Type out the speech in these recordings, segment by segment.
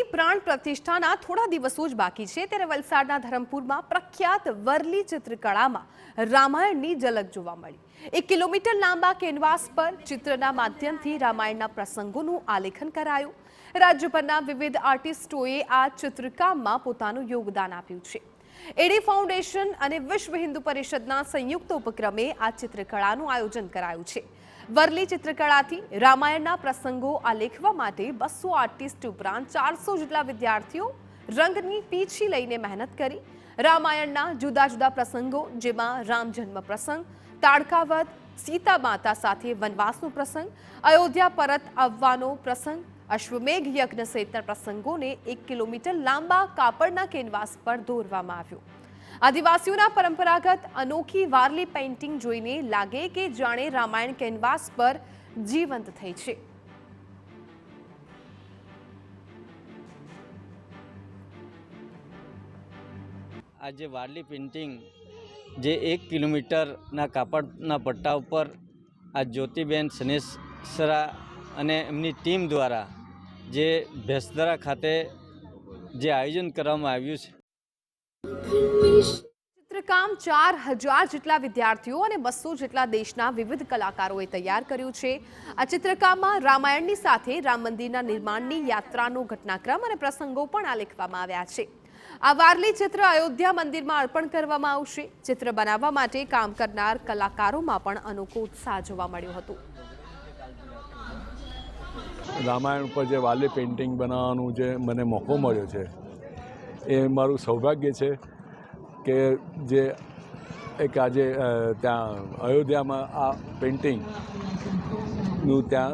રામાયણની પ્રાણ પ્રતિષ્ઠાના થોડા દિવસો જ બાકી છે ત્યારે વલસાડના ધરમપુરમાં પ્રખ્યાત વરલી ચિત્રકળામાં રામાયણની ઝલક જોવા મળી। 1 કિલોમીટર લાંબા કેનવાસ પર ચિત્રના માધ્યમથી રામાયણના પ્રસંગોનું આલેખન કરાયું। રાજ્યભરના વિવિધ આર્ટિસ્ટોએ આ ચિત્રકામમાં પોતાનું યોગદાન આપ્યું છે। એડી ફાઉન્ડેશન અને વિશ્વ હિન્દુ પરિષદના સંયુક્ત ઉપક્રમે આ ચિત્રકળાનું આયોજન કરાયું છે। વરલી ચિત્રકળાથી રામાયણના પ્રસંગો આલેખવા માટે 200 આર્ટિસ્ટ ઉપરાંત 400 જેટલા વિદ્યાર્થીઓ રંગની પીંછી લઈને મહેનત કરી। રામાયણના જુદા જુદા પ્રસંગો જેમાં રામ જન્મ પ્રસંગ, તાડકા વધ, સીતા માતા સાથે વનવાસનો પ્રસંગ, અયોધ્યા પરત આવવાનો પ્રસંગ, અશ્વમેઘ યજ્ઞ સહિતના પ્રસંગોને 1 કિલોમીટર લાંબા કાપડના કેનવાસ પર દોરવામાં આવ્યો। આદિવાસીઓના પરંપરાગત અનોખી વારલી પેઇન્ટિંગ જોઈને લાગે કે જાણે રામાયણ કેનવાસ પર જીવંત થઈ છે। આ જે વારલી પેઇન્ટિંગ જે 1 કિલોમીટરના કાપડના પટ્ટા ઉપર આ જ્યોતિબેન સનેસરા અને એમની ટીમ દ્વારા જે ભેંસદરા ખાતે જે આયોજન કરવામાં આવ્યું છે। ચિત્રકામ 4000 જેટલા વિદ્યાર્થીઓ અને 200 જેટલા દેશના વિવિધ કલાકારોએ તૈયાર કર્યું છે। આ ચિત્રકામમાં રામાયણની સાથે રામ મંદિરના નિર્માણની યાત્રાનો ઘટનાક્રમ અને પ્રસંગો પણ આલેખવામાં આવ્યા છે। આ વારલી ચિત્ર અયોધ્યા મંદિરમાં અર્પણ કરવામાં આવશે। ચિત્ર બનાવવા માટે કામ કરનાર કલાકારોમાં પણ અનોખો ઉત્સાહ જોવા મળ્યો હતો। રામાયણ ઉપર જે વારલી પેઇન્ટિંગ બનાવવાનું જે મને મોકો મળ્યો છે એ મારું સૌભાગ્ય છે કે જે એક આજે ત્યાં અયોધ્યામાં આ પેઇન્ટિંગનું ત્યાં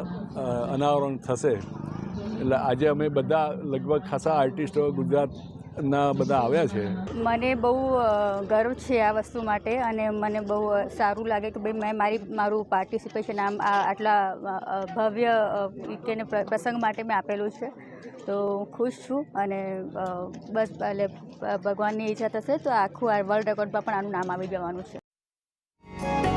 અનાવરણ થશે એટલે આજે અમે બધા લગભગ ખાસા આર્ટિસ્ટો ગુજરાતના બધા આવ્યા છે। મને બહુ ગર્વ છે આ વસ્તુ માટે અને મને બહુ સારું લાગે કે ભાઈ મેં મારું પાર્ટિસિપેશન આટલા ભવ્ય કે પ્રસંગ માટે મેં આપેલું છે તો ખુશ છું અને બસ એટલે ભગવાનની ઈચ્છા થશે તો આખું આ વર્લ્ડ રેકોર્ડમાં પણ આનું નામ આવી જવાનું છે।